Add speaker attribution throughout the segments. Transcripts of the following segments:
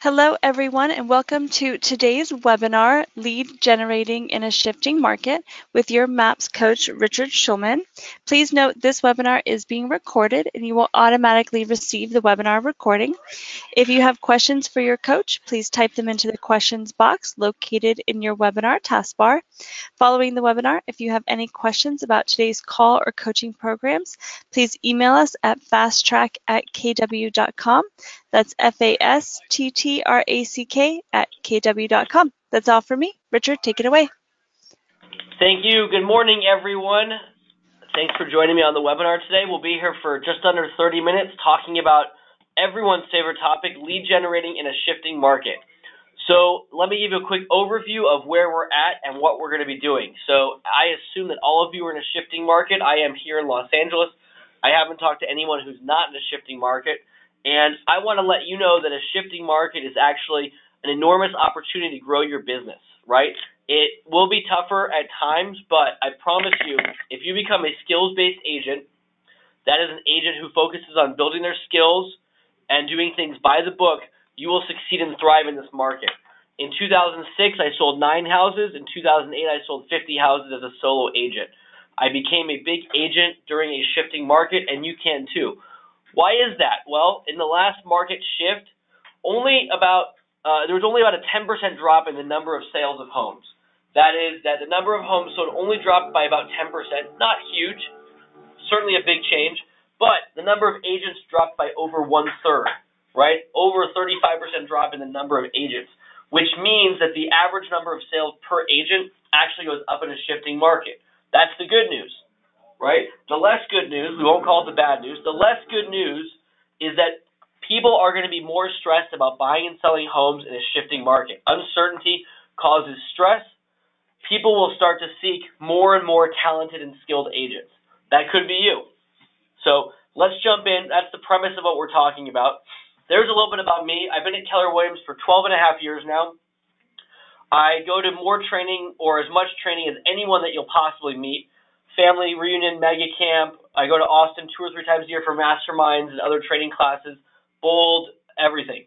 Speaker 1: Hello, everyone, and welcome to today's webinar, Lead Generating in a Shifting Market, with your MAPS coach, Richard Schulman. Please note this webinar is being recorded, and you will automatically receive the webinar recording. If you have questions for your coach, please type them into the questions box located in your webinar taskbar. Following the webinar, if you have any questions about today's call or coaching programs, please email us at fasttrack@kw.com. That's fasttrack@kw.com. That's all for me. Richard, take it away.
Speaker 2: Thank you. Good morning, everyone. Thanks for joining me on the webinar today. We'll be here for just under 30 minutes talking about everyone's favorite topic, lead generating in a shifting market. So let me give you a quick overview of where we're at and what we're going to be doing. So I assume that all of you are in a shifting market. I am here in Los Angeles. I haven't talked to anyone who's not in a shifting market. And I want to let you know that a shifting market is actually an enormous opportunity to grow your business, right? It will be tougher at times, but I promise you, if you become a skills-based agent, that is an agent who focuses on building their skills and doing things by the book, you will succeed and thrive in this market. In 2006, I sold 9 houses. In 2008, I sold 50 houses as a solo agent. I became a big agent during a shifting market, and you can too. Why is that? Well, in the last market shift, there was only about a 10% drop in the number of sales of homes. That is, that the number of homes sold only dropped by about 10%. Not huge, certainly a big change, but the number of agents dropped by over 1/3, right? Over a 35% drop in the number of agents, which means that the average number of sales per agent actually goes up in a shifting market. That's the good news, right? The less good news, we won't call it the bad news, the less good news is that people are going to be more stressed about buying and selling homes in a shifting market. Uncertainty causes stress. People will start to seek more and more talented and skilled agents. That could be you. So let's jump in. That's the premise of what we're talking about. There's a little bit about me. I've been at Keller Williams for 12 and a half years now. I go to more training or as much training as anyone that you'll possibly meet. Family reunion, mega camp. I go to Austin 2 or 3 times a year for masterminds and other training classes. Bold, everything.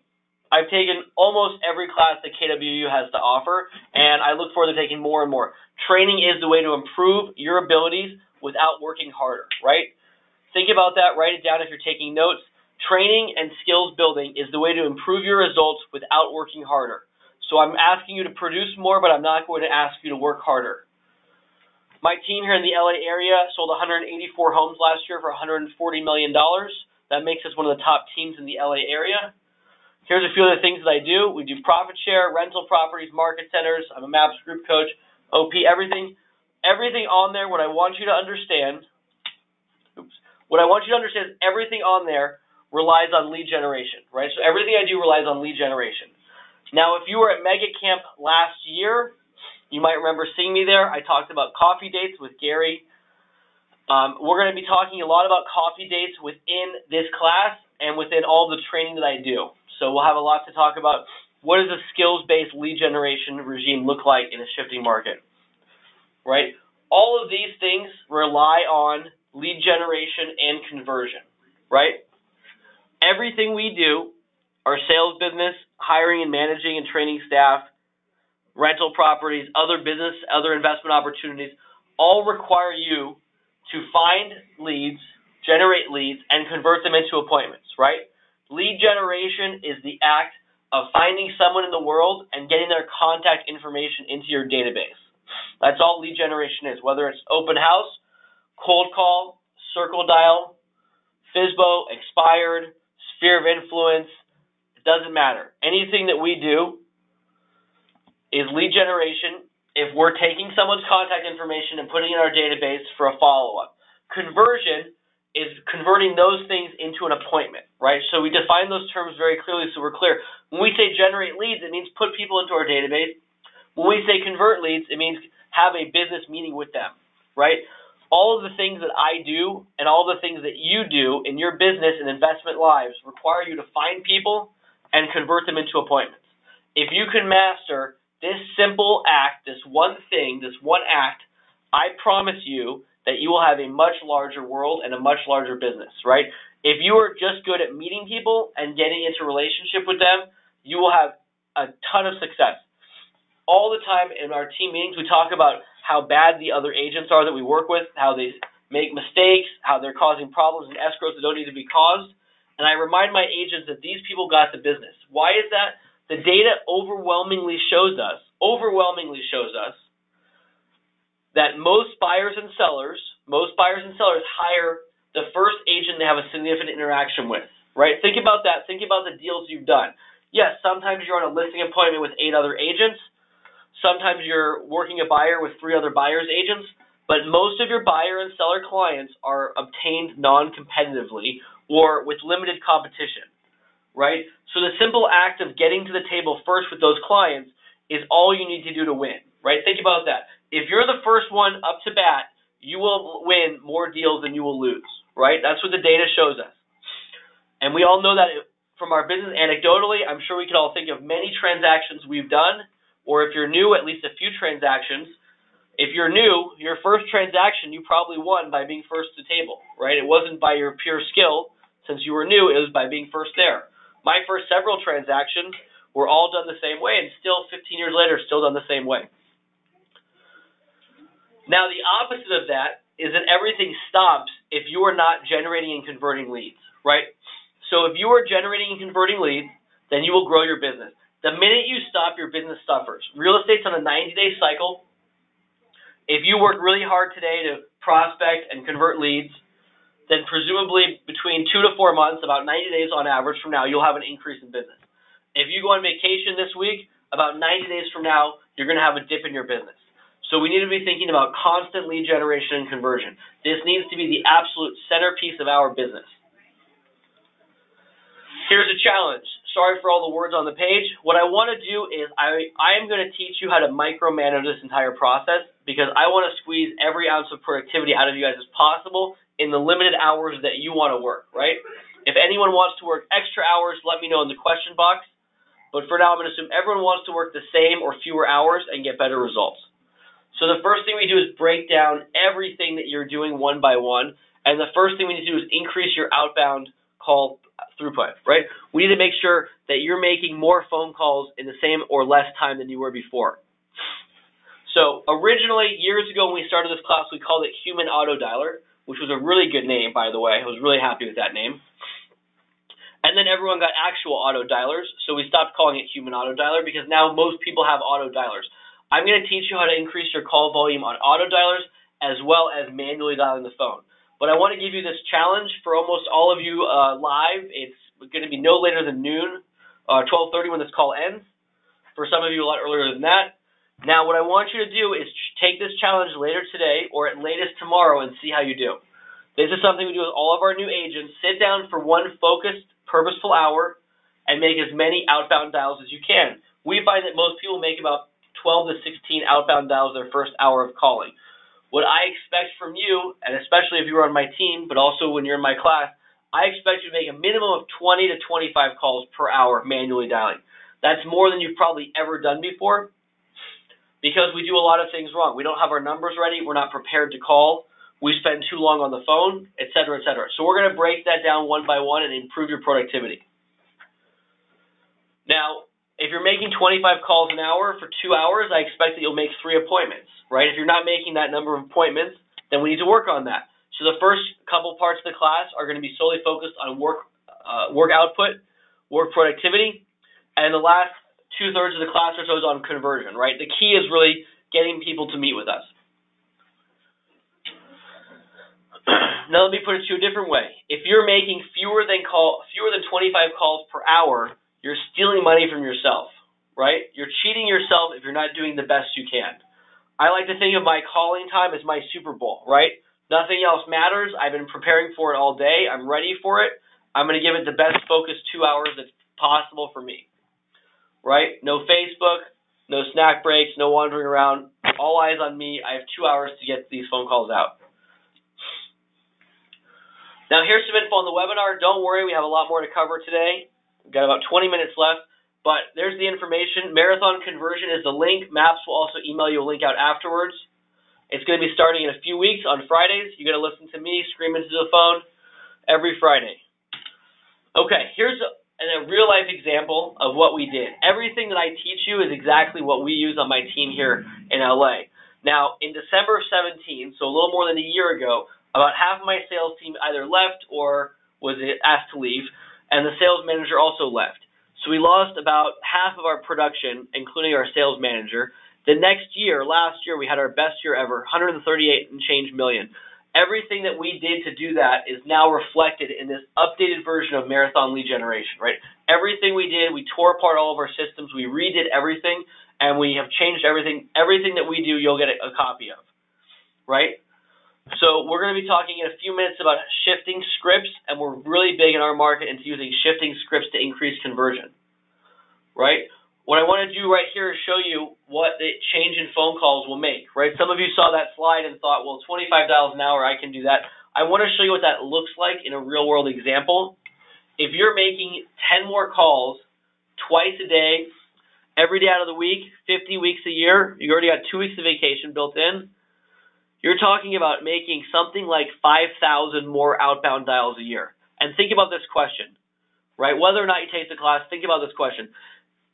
Speaker 2: I've taken almost every class that KWU has to offer, and I look forward to taking more and more. Training is the way to improve your abilities without working harder, right? Think about that. Write it down if you're taking notes. Training and skills building is the way to improve your results without working harder. So I'm asking you to produce more, but I'm not going to ask you to work harder. My team here in the LA area sold 184 homes last year for $140 million. That makes us one of the top teams in the LA area. Here's a few of the things that I do. We do profit share, rental properties, market centers. I'm a MAPS group coach, OP, everything. Everything on there, what I want you to understand is everything on there relies on lead generation, right? So everything I do relies on lead generation. Now, if you were at Mega Camp last year, you might remember seeing me there. I talked about coffee dates with Gary. We're going to be talking a lot about coffee dates within this class and within all the training that I do. So we'll have a lot to talk about. What does a skills-based lead generation regime look like in a shifting market, right? All of these things rely on lead generation and conversion, right? Everything we do, our sales business, hiring and managing and training staff, rental properties, other business, other investment opportunities, all require you to find leads, generate leads, and convert them into appointments, right? Lead generation is the act of finding someone in the world and getting their contact information into your database. That's all lead generation is, whether it's open house, cold call, circle dial, FSBO, expired, sphere of influence, it doesn't matter. Anything that we do is lead generation if we're taking someone's contact information and putting it in our database for a follow-up. Conversion is converting those things into an appointment, right? So we define those terms very clearly so we're clear. When we say generate leads, it means put people into our database. When we say convert leads, it means have a business meeting with them, right? All of the things that I do and all the things that you do in your business and investment lives require you to find people and convert them into appointments. If you can master this simple act, this one thing, this one act, I promise you that you will have a much larger world and a much larger business, right? If you are just good at meeting people and getting into a relationship with them, you will have a ton of success. All the time in our team meetings, we talk about how bad the other agents are that we work with, how they make mistakes, how they're causing problems in escrows that don't need to be caused. And I remind my agents that these people got the business. Why is that? The data overwhelmingly shows us that most buyers and sellers hire the first agent they have a significant interaction with, right? Think about that. Think about the deals you've done. Yes, sometimes you're on a listing appointment with 8 other agents. Sometimes you're working a buyer with 3 other buyer's agents. But most of your buyer and seller clients are obtained non-competitively or with limited competition, right? So the simple act of getting to the table first with those clients is all you need to do to win, right? Think about that. If you're the first one up to bat, you will win more deals than you will lose, right? That's what the data shows us. And we all know that from our business anecdotally. I'm sure we could all think of many transactions we've done, or if you're new, at least a few transactions. If you're new, your first transaction you probably won by being first to the table, right? It wasn't by your pure skill. Since you were new, it was by being first there. My first several transactions were all done the same way, and still 15 years later, still done the same way. Now, the opposite of that is that everything stops if you are not generating and converting leads, right? So if you are generating and converting leads, then you will grow your business. The minute you stop, your business suffers. Real estate's on a 90-day cycle. If you work really hard today to prospect and convert leads, then presumably between 2 to 4 months, about 90 days on average from now, you'll have an increase in business. If you go on vacation this week, about 90 days from now, you're going to have a dip in your business. So we need to be thinking about constant lead generation and conversion. This needs to be the absolute centerpiece of our business. Here's a challenge. Sorry for all the words on the page. What I want to do is I am going to teach you how to micromanage this entire process because I want to squeeze every ounce of productivity out of you guys as possible in the limited hours that you want to work, right? If anyone wants to work extra hours, let me know in the question box. But for now, I'm going to assume everyone wants to work the same or fewer hours and get better results. So the first thing we do is break down everything that you're doing one by one. And the first thing we need to do is increase your outbound call throughput, right? We need to make sure that you're making more phone calls in the same or less time than you were before. So originally, years ago when we started this class, we called it Human Auto Dialer, which was a really good name, by the way. I was really happy with that name. And then everyone got actual auto dialers, so we stopped calling it Human Auto Dialer because now most people have auto dialers. I'm going to teach you how to increase your call volume on auto dialers as well as manually dialing the phone. But I want to give you this challenge for almost all of you live. It's going to be no later than noon, 12:30 when this call ends. For some of you, a lot earlier than that. Now, what I want you to do is take this challenge later today or at latest tomorrow and see how you do. This is something we do with all of our new agents. Sit down for one focused, purposeful hour and make as many outbound dials as you can. We find that most people make about 12 to 16 outbound dials their first hour of calling. What I expect from you, and especially if you're on my team, but also when you're in my class, I expect you to make a minimum of 20 to 25 calls per hour manually dialing. That's more than you've probably ever done before because we do a lot of things wrong. We don't have our numbers ready. We're not prepared to call. We spend too long on the phone, et cetera, et cetera. So we're going to break that down one by one and improve your productivity. Now, if you're making 25 calls an hour for 2 hours, I expect that you'll make 3 appointments, right? If you're not making that number of appointments, then we need to work on that. So the first couple parts of the class are going to be solely focused on work output, work productivity, and the last 2/3 of the class or so is on conversion, right? The key is really getting people to meet with us. Now let me put it to you a different way. If you're making fewer than 25 calls per hour, you're stealing money from yourself, right? You're cheating yourself if you're not doing the best you can. I like to think of my calling time as my Super Bowl, right? Nothing else matters. I've been preparing for it all day. I'm ready for it. I'm going to give it the best focused 2 hours that's possible for me, right? No Facebook, no snack breaks, no wandering around. All eyes on me. I have 2 hours to get these phone calls out. Now, here's some info on the webinar. Don't worry, we have a lot more to cover today. We've got about 20 minutes left, but there's the information. Marathon Conversion is the link. MAPS will also email you a link out afterwards. It's going to be starting in a few weeks on Fridays. You're going to listen to me scream into the phone every Friday. Okay, here's a real-life example of what we did. Everything that I teach you is exactly what we use on my team here in LA. Now, in December of 17, so a little more than a year ago, about half of my sales team either left or was asked to leave, and the sales manager also left. So we lost about half of our production, including our sales manager. The next year, last year, we had our best year ever, 138 and change million. Everything that we did to do that is now reflected in this updated version of Marathon Lead Generation, right? Everything we did, we tore apart all of our systems, we redid everything, and we have changed everything. Everything that we do, you'll get a copy of, right? So we're going to be talking in a few minutes about shifting scripts, and we're really big in our market into using shifting scripts to increase conversion, right? What I want to do right here is show you what the change in phone calls will make, right? Some of you saw that slide and thought, well, $25 an hour, I can do that. I want to show you what that looks like in a real-world example. If you're making 10 more calls twice a day, every day out of the week, 50 weeks a year, you already got 2 weeks of vacation built in, you're talking about making something like 5,000 more outbound dials a year. And think about this question, right? Whether or not you take the class, think about this question.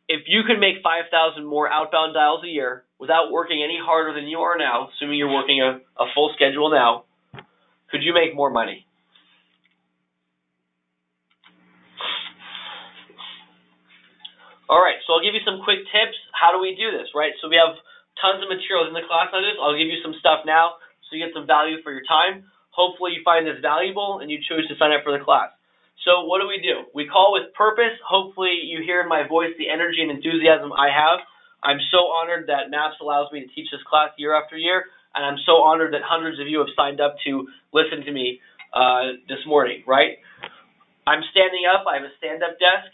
Speaker 2: If you could make 5,000 more outbound dials a year without working any harder than you are now, assuming you're working a full schedule now, could you make more money? All right, so I'll give you some quick tips. How do we do this, right? So we have tons of materials in the class on this. I'll give you some stuff now so you get some value for your time. Hopefully you find this valuable and you choose to sign up for the class. So what do? We call with purpose. Hopefully you hear in my voice the energy and enthusiasm I have. I'm so honored that MAPS allows me to teach this class year after year, and I'm so honored that hundreds of you have signed up to listen to me this morning, right? I'm standing up. I have a stand-up desk.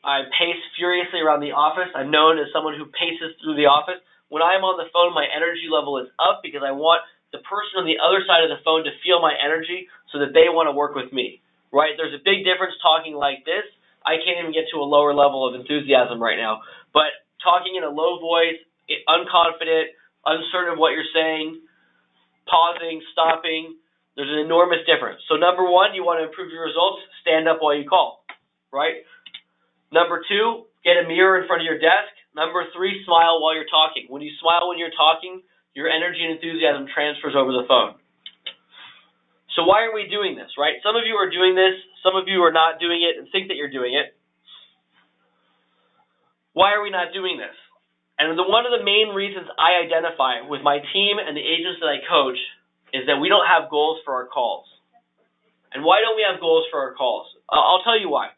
Speaker 2: I pace furiously around the office. I'm known as someone who paces through the office. When I'm on the phone, my energy level is up because I want the person on the other side of the phone to feel my energy so that they want to work with me, right? There's a big difference talking like this. I can't even get to a lower level of enthusiasm right now. But talking in a low voice, unconfident, uncertain of what you're saying, pausing, stopping, there's an enormous difference. So number one, you want to improve your results, stand up while you call, right? Number two, get a mirror in front of your desk. Number three, smile while you're talking. When you smile when you're talking, your energy and enthusiasm transfers over the phone. So why are we doing this, right? Some of you are doing this. Some of you are not doing it and think that you're doing it. Why are we not doing this? And one of the main reasons I identify with my team and the agents that I coach is that we don't have goals for our calls. And why don't we have goals for our calls? I'll tell you why.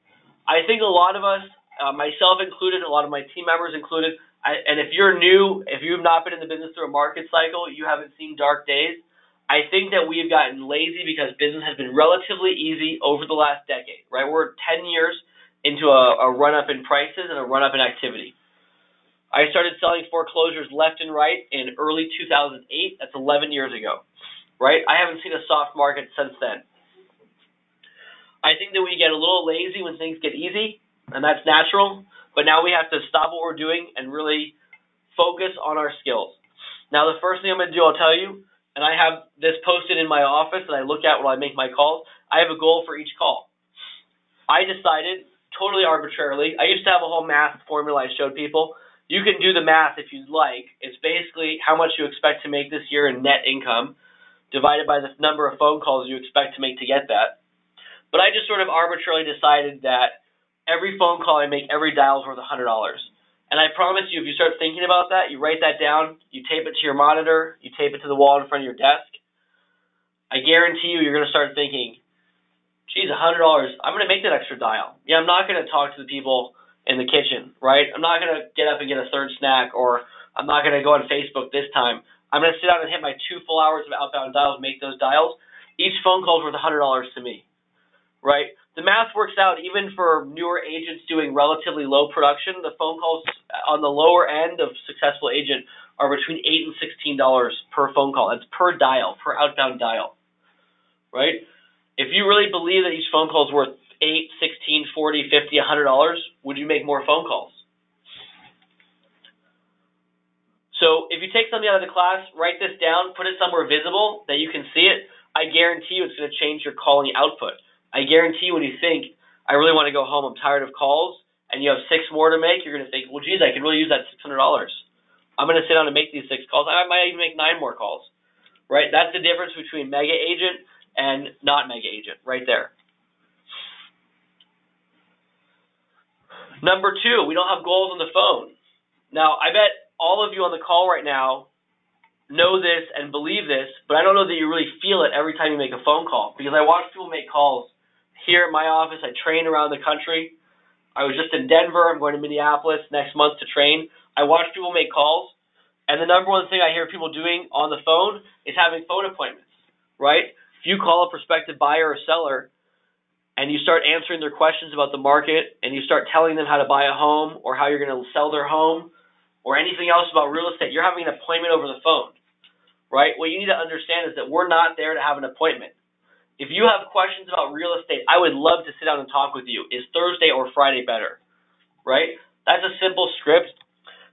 Speaker 2: I think a lot of us, myself included, a lot of my team members included, and if you're new, if you've not been in the business through a market cycle, you haven't seen dark days, I think that we've gotten lazy because business has been relatively easy over the last decade, right? We're 10 years into a run-up in prices and a run-up in activity. I started selling foreclosures left and right in early 2008. That's 11 years ago, right? I haven't seen a soft market since then. I think that we get a little lazy when things get easy, and that's natural, but now we have to stop what we're doing and really focus on our skills. Now, the first thing I'm going to do, I'll tell you, and I have this posted in my office that I look at when I make my calls, I have a goal for each call. I decided, totally arbitrarily, I used to have a whole math formula I showed people. You can do the math if you'd like. It's basically how much you expect to make this year in net income divided by the number of phone calls you expect to make to get that. But I just sort of arbitrarily decided that every phone call I make, every dial is worth $100. And I promise you, if you start thinking about that, you write that down, you tape it to your monitor, you tape it to the wall in front of your desk, I guarantee you're going to start thinking, geez, $100, I'm going to make that extra dial. Yeah, I'm not going to talk to the people in the kitchen, right? I'm not going to get up and get a third snack, or I'm not going to go on Facebook this time. I'm going to sit down and hit my 2 full hours of outbound dials, make those dials. Each phone call is worth $100 to me, right? The math works out even for newer agents doing relatively low production. The phone calls on the lower end of successful agent are between $8 and $16 per phone call. That's per dial, per outbound dial, right? If you really believe that each phone call is worth $8, $16, $40, $50, $100, would you make more phone calls? So if you take something out of the class, write this down, put it somewhere visible that you can see it. I guarantee you it's going to change your calling output. I guarantee when you think, I really want to go home, I'm tired of calls, and you have 6 more to make, you're going to think, well, geez, I could really use that $600. I'm going to sit down and make these 6 calls. I might even make 9 more calls, right? That's the difference between mega agent and not mega agent right there. Number 2, we don't have goals on the phone. Now, I bet all of you on the call right now know this and believe this, but I don't know that you really feel it every time you make a phone call, because I watch people make calls here at my office. I train around the country. I was just in Denver. I'm going to Minneapolis next month to train. I watch people make calls, and the number one thing I hear people doing on the phone is having phone appointments, right? If you call a prospective buyer or seller and you start answering their questions about the market and you start telling them how to buy a home or how you're going to sell their home or anything else about real estate, you're having an appointment over the phone, right? What you need to understand is that we're not there to have an appointment. If you have questions about real estate, I would love to sit down and talk with you. Is Thursday or Friday better, right? That's a simple script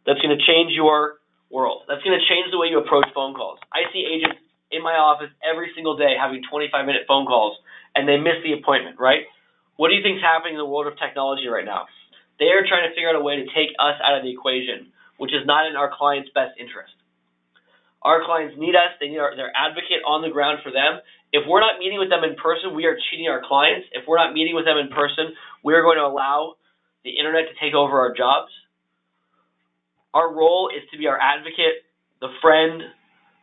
Speaker 2: that's going to change your world. That's going to change the way you approach phone calls. I see agents in my office every single day having 25-minute phone calls, and they miss the appointment, right? What do you think is happening in the world of technology right now? They are trying to figure out a way to take us out of the equation, which is not in our clients' best interest. Our clients need us. They need their advocate on the ground for them. If we're not meeting with them in person, we are cheating our clients. If we're not meeting with them in person, we're going to allow the internet to take over our jobs. Our role is to be our advocate, the friend,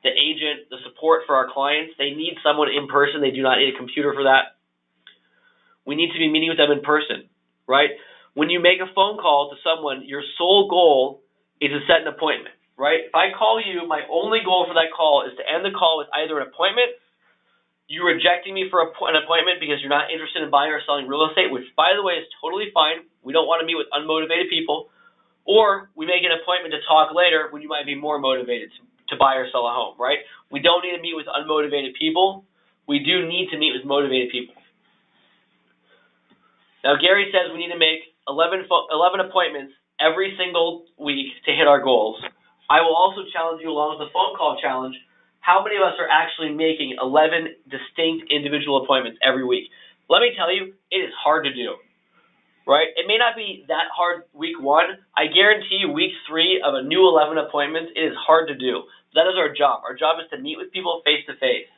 Speaker 2: the agent, the support for our clients. They need someone in person. They do not need a computer for that. We need to be meeting with them in person, right? When you make a phone call to someone, your sole goal is to set an appointment, right? If I call you, my only goal for that call is to end the call with either an appointment, you rejecting me for an appointment because you're not interested in buying or selling real estate, which, by the way, is totally fine. We don't want to meet with unmotivated people. Or we make an appointment to talk later when you might be more motivated to buy or sell a home, right? We don't need to meet with unmotivated people. We do need to meet with motivated people. Now, Gary says we need to make 11 appointments every single week to hit our goals. I will also challenge you, along with the phone call challenge, how many of us are actually making 11 distinct individual appointments every week? Let me tell you, it is hard to do, right? It may not be that hard week 1. I guarantee you week 3 of a new 11 appointments, it is hard to do. That is our job. Our job is to meet with people face-to-face.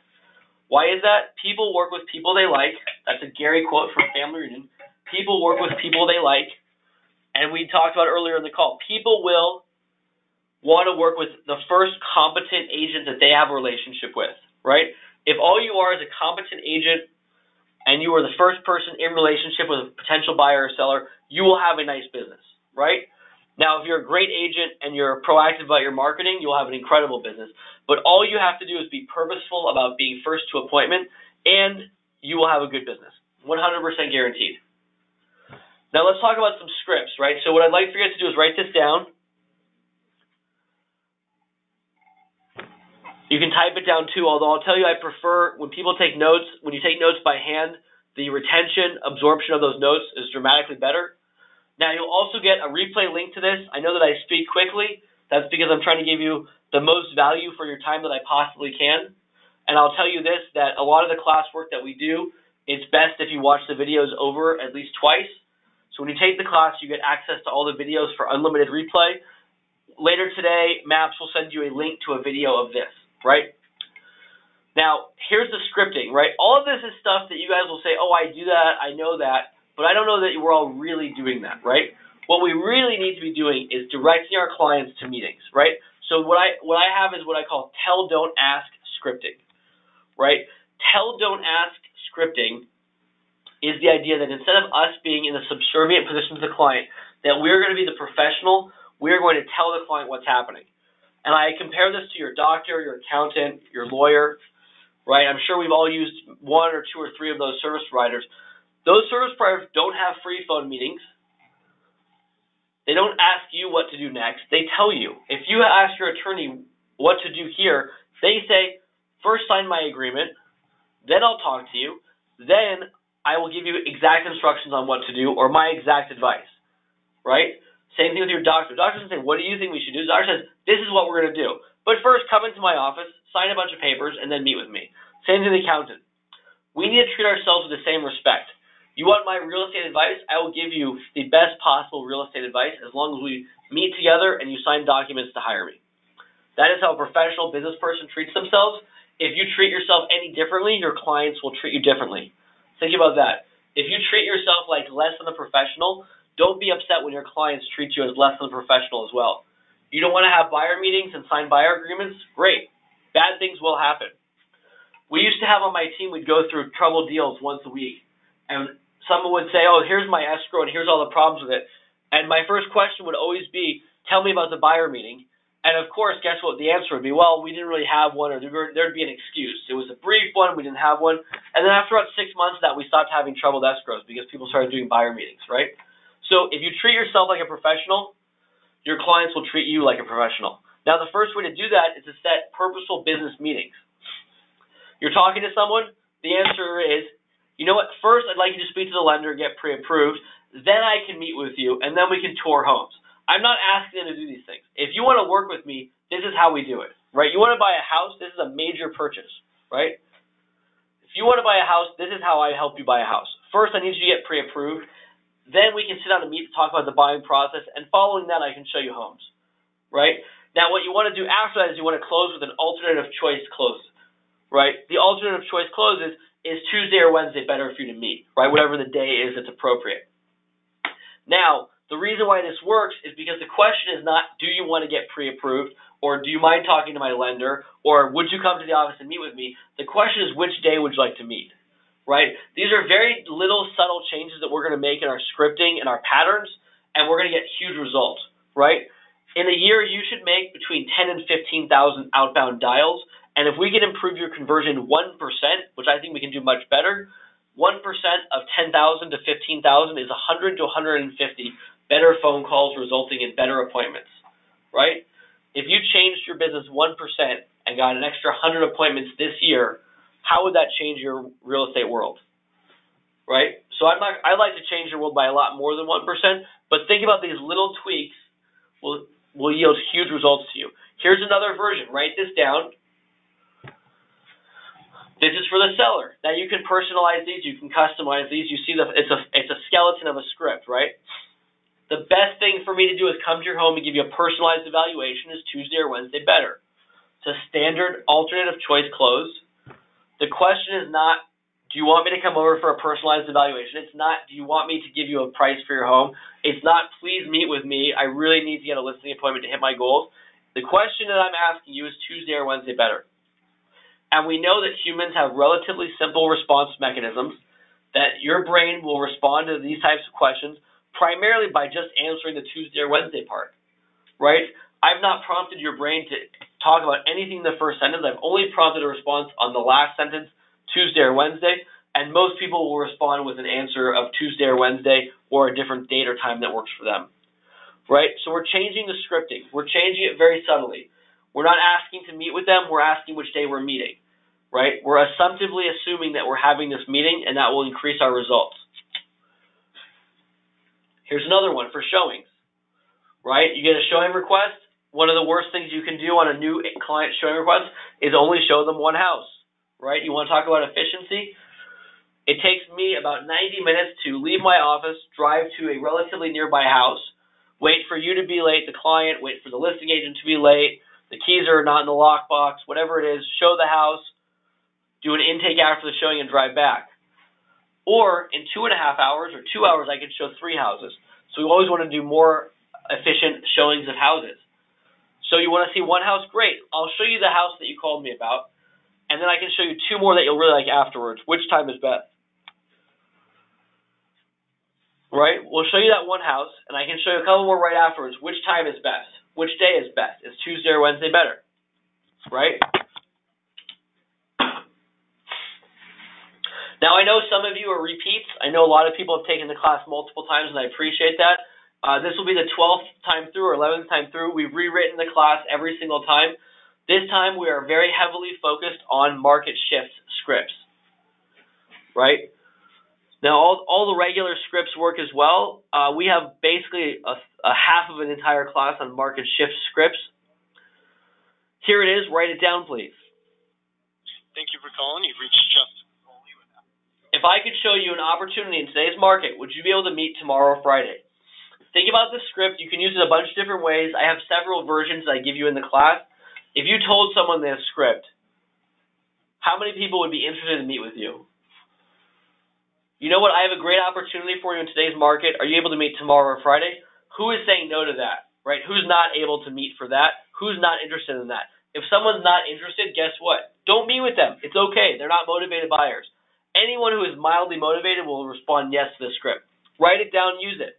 Speaker 2: Why is that? People work with people they like. That's a Gary quote from Family Reunion. People work with people they like. And we talked about earlier in the call, people will want to work with the first competent agent that they have a relationship with, right? If all you are is a competent agent and you are the first person in relationship with a potential buyer or seller, you will have a nice business, right? Now, if you're a great agent and you're proactive about your marketing, you'll have an incredible business. But all you have to do is be purposeful about being first to appointment, and you will have a good business, 100% guaranteed. Now, let's talk about some scripts, right? So what I'd like for you guys to do is write this down. You can type it down too, although I'll tell you I prefer when people take notes, when you take notes by hand, the retention, absorption of those notes is dramatically better. Now, you'll also get a replay link to this. I know that I speak quickly. That's because I'm trying to give you the most value for your time that I possibly can. And I'll tell you this, that a lot of the classwork that we do, it's best if you watch the videos over at least twice. So when you take the class, you get access to all the videos for unlimited replay. Later today, Maps will send you a link to a video of this, right? Now, here's the scripting, right? All of this is stuff that you guys will say, oh, I do that, I know that, but I don't know that we're all really doing that, right? What we really need to be doing is directing our clients to meetings, right? So what I have is what I call tell, don't ask scripting, right? Tell, don't ask scripting is the idea that instead of us being in a subservient position to the client, that we're going to be the professional, we're going to tell the client what's happening. And I compare this to your doctor, your accountant, your lawyer, right? I'm sure we've all used 1 or 2 or 3 of those service providers. Those service providers don't have free phone meetings. They don't ask you what to do next. They tell you. If you ask your attorney what to do here, they say, first sign my agreement, then I'll talk to you, then I will give you exact instructions on what to do or my exact advice, right? Same thing with your doctor. The doctor doesn't say, what do you think we should do? The doctor says, this is what we're going to do. But first, come into my office, sign a bunch of papers, and then meet with me. Same thing with the accountant. We need to treat ourselves with the same respect. You want my real estate advice? I will give you the best possible real estate advice as long as we meet together and you sign documents to hire me. That is how a professional business person treats themselves. If you treat yourself any differently, your clients will treat you differently. Think about that. If you treat yourself like less than a professional, don't be upset when your clients treat you as less than a professional as well. You don't want to have buyer meetings and sign buyer agreements? Great. Bad things will happen. We used to have on my team, we'd go through trouble deals once a week. And someone would say, oh, here's my escrow and here's all the problems with it. And my first question would always be, tell me about the buyer meeting. And of course, guess what the answer would be? Well, we didn't really have one, or there'd be an excuse. It was a brief one, we didn't have one. And then after about 6 months of that, we stopped having troubled escrows because people started doing buyer meetings, right? So if you treat yourself like a professional, your clients will treat you like a professional. Now, the first way to do that is to set purposeful business meetings. You're talking to someone, the answer is, you know what, first I'd like you to speak to the lender, get pre-approved, then I can meet with you, and then we can tour homes. I'm not asking them to do these things. If you want to work with me, this is how we do it, right? You want to buy a house, this is a major purchase, right? If you want to buy a house, this is how I help you buy a house. First, I need you to get pre-approved. Then we can sit down and meet to talk about the buying process, and following that, I can show you homes, right? Now, what you want to do after that is you want to close with an alternative choice close, right? The alternative choice closes is Tuesday or Wednesday better for you to meet, right? Whatever the day is that's appropriate. Now, the reason why this works is because the question is not, do you want to get pre-approved, or do you mind talking to my lender, or would you come to the office and meet with me? The question is, which day would you like to meet, right? These are very little subtle changes that we're going to make in our scripting and our patterns, and we're going to get huge results, right? In a year, you should make between 10 and 15,000 outbound dials. And if we can improve your conversion 1%, which I think we can do much better, 1% of 10,000 to 15,000 is 100 to 150 better phone calls resulting in better appointments, right? If you changed your business 1% and got an extra 100 appointments this year, how would that change your real estate world, right? So I'd like to change your world by a lot more than 1%, but think about these little tweaks will yield huge results to you. Here's another version. Write this down. This is for the seller. Now you can personalize these, you can customize these. You see it's a skeleton of a script, right? The best thing for me to do is come to your home and give you a personalized evaluation. Is Tuesday or Wednesday better? It's a standard alternative choice close. The question is not, do you want me to come over for a personalized evaluation? It's not, do you want me to give you a price for your home? It's not, please meet with me. I really need to get a listing appointment to hit my goals. The question that I'm asking you is Tuesday or Wednesday better? And we know that humans have relatively simple response mechanisms, that your brain will respond to these types of questions primarily by just answering the Tuesday or Wednesday part, right? I've not prompted your brain to talk about anything in the first sentence. I've only prompted a response on the last sentence, Tuesday or Wednesday, and most people will respond with an answer of Tuesday or Wednesday or a different date or time that works for them, right? So we're changing the scripting. We're changing it very subtly. We're not asking to meet with them. We're asking which day we're meeting, right? We're assumptively assuming that we're having this meeting, and that will increase our results. Here's another one for showings, right? You get a showing request. One of the worst things you can do on a new client showing request is only show them one house, right? You want to talk about efficiency? It takes me about 90 minutes to leave my office, drive to a relatively nearby house, wait for you to be late, the client, wait for the listing agent to be late, the keys are not in the lockbox, whatever it is, show the house, do an intake after the showing, and drive back. Or in 2.5 hours or 2 hours, I can show 3 houses. So we always want to do more efficient showings of houses. So you want to see one house? Great. I'll show you the house that you called me about, and then I can show you 2 more that you'll really like afterwards. Which time is best? Right? We'll show you that one house, and I can show you a couple more right afterwards. Which time is best? Which day is best? Is Tuesday or Wednesday better? Right? Now, I know some of you are repeats. I know a lot of people have taken the class multiple times, and I appreciate that. This will be the 12th time through or 11th time through. We've rewritten the class every single time. This time, we are very heavily focused on market shift scripts, right? Now, all the regular scripts work as well. We have basically a half of an entire class on market shift scripts. Here it is. Write it down, please.
Speaker 3: Thank you for calling. You've reached Justin.
Speaker 2: If I could show you an opportunity in today's market, would you be able to meet tomorrow or Friday? Think about the script. You can use it a bunch of different ways. I have several versions that I give you in the class. If you told someone this script, how many people would be interested to meet with you? You know what? I have a great opportunity for you in today's market. Are you able to meet tomorrow or Friday? Who is saying no to that, right? Who's not able to meet for that? Who's not interested in that? If someone's not interested, guess what? Don't meet with them. It's okay. They're not motivated buyers. Anyone who is mildly motivated will respond yes to the script. Write it down, use it.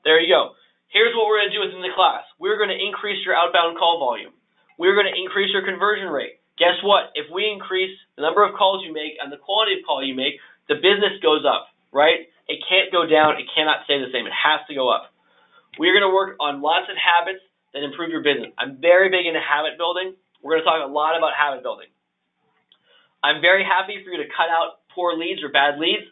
Speaker 2: There you go. Here's what we're going to do within the class. We're going to increase your outbound call volume. We're going to increase your conversion rate. Guess what? If we increase the number of calls you make and the quality of call you make, the business goes up, right? It can't go down. It cannot stay the same. It has to go up. We're going to work on lots of habits that improve your business. I'm very big into habit building. We're going to talk a lot about habit building. I'm very happy for you to cut out poor leads or bad leads,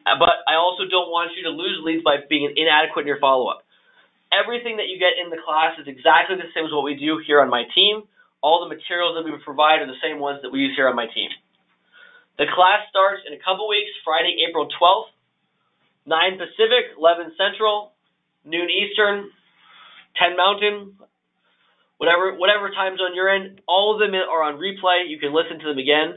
Speaker 2: but I also don't want you to lose leads by being inadequate in your follow-up. Everything that you get in the class is exactly the same as what we do here on my team. All the materials that we provide are the same ones that we use here on my team. The class starts in a couple weeks, Friday, April 12th, 9 Pacific, 11 Central, noon Eastern, 10 Mountain, whatever time zone you're in. All of them are on replay. You can listen to them again.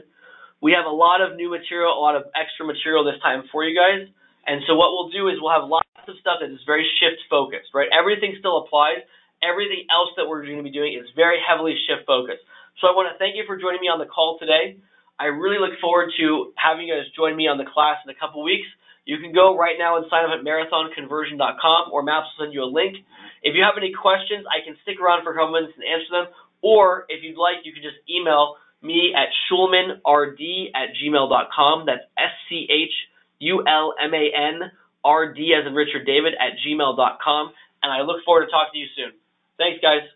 Speaker 2: We have a lot of new material, a lot of extra material this time for you guys. And so what we'll do is we'll have lots of stuff that is very shift focused, right? Everything still applies. Everything else that we're going to be doing is very heavily shift focused. So I want to thank you for joining me on the call today. I really look forward to having you guys join me on the class in a couple weeks. You can go right now and sign up at marathonconversion.com, or Maps will send you a link. If you have any questions, I can stick around for a couple minutes and answer them. Or if you'd like, you can just email me at schulmanrd@gmail.com. That's SCHULMANRD as in Richard David @gmail.com. And I look forward to talking to you soon. Thanks, guys.